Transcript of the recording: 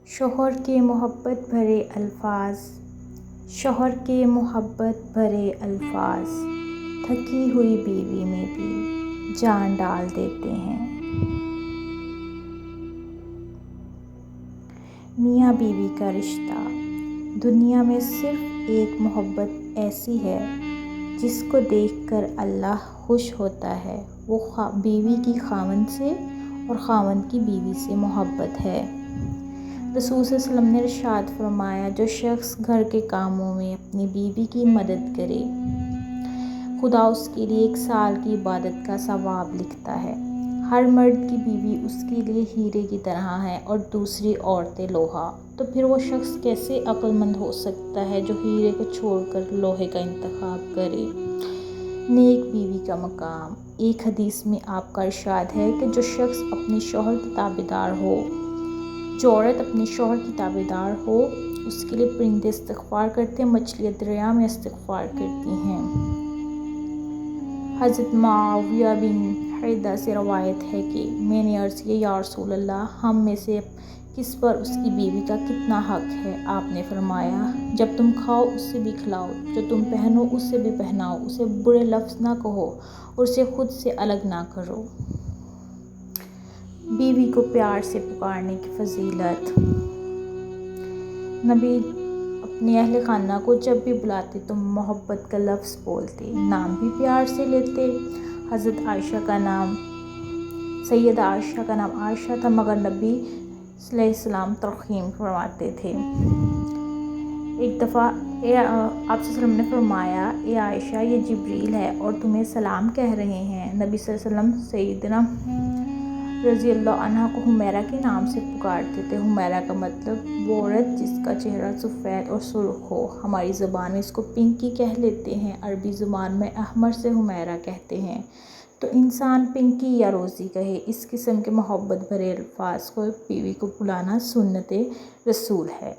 شوہر کے محبت بھرے الفاظ، شوہر کے محبت بھرے الفاظ تھکی ہوئی بیوی میں بھی جان ڈال دیتے ہیں۔ میاں بیوی کا رشتہ، دنیا میں صرف ایک محبت ایسی ہے جس کو دیکھ کر اللہ خوش ہوتا ہے، وہ بیوی کی خاوند سے اور خاوند کی بیوی سے محبت ہے۔ رسول صلی اللہ علیہ وسلم نے ارشاد فرمایا، جو شخص گھر کے کاموں میں اپنی بیوی کی مدد کرے، خدا اس کے لیے 1 سال کی عبادت کا ثواب لکھتا ہے۔ ہر مرد کی بیوی اس کے لیے ہیرے کی طرح ہے اور دوسری عورتیں لوہا، تو پھر وہ شخص کیسے عقل مند ہو سکتا ہے جو ہیرے کو چھوڑ کر لوہے کا انتخاب کرے۔ نیک بیوی کا مقام، ایک حدیث میں آپ کا ارشاد ہے کہ جو شخص اپنے شوہر کی تابعدار ہو، جو عورت اپنے شوہر کی تابعدار ہو، اس کے لیے پرندے استغفار کرتے ہیں، مچھلیاں دریا میں استغفار کرتی ہیں۔ حضرت معاویہ بن حیدہ سے روایت ہے کہ میں نے عرض کیا، یا رسول اللہ، ہم میں سے کس پر اس کی بیوی کا کتنا حق ہے؟ آپ نے فرمایا، جب تم کھاؤ اس سے بھی کھلاؤ، جو تم پہنو اس سے بھی پہناؤ، اسے برے لفظ نہ کہو اور اسے خود سے الگ نہ کرو۔ بیوی کو پیار سے پکارنے کی فضیلت، نبی اپنے اہل خانہ کو جب بھی بلاتے تو محبت کا لفظ بولتے، نام بھی پیار سے لیتے۔ حضرت عائشہ کا نام، سیدہ عائشہ کا نام عائشہ تھا، مگر نبی صلی اللہ علیہ وسلم ترخیم فرماتے تھے۔ ایک دفعہ آپ صلی اللہ علیہ وسلم نے فرمایا، اے عائشہ، یہ جبریل ہے اور تمہیں سلام کہہ رہے ہیں۔ نبی صلی اللہ علیہ وسلم سیدنا رضی اللہ عنہا کو حمیرہ کے نام سے پکارتے تھے۔ حمیرہ کا مطلب وہ عورت جس کا چہرہ سفید اور سرخ ہو۔ ہماری زبان میں اس کو پنکی کہہ لیتے ہیں، عربی زبان میں احمر سے حمیرہ کہتے ہیں۔ تو انسان پنکی یا روزی کہے، اس قسم کے محبت بھرے الفاظ کو بیوی کو بلانا سنت رسول ہے۔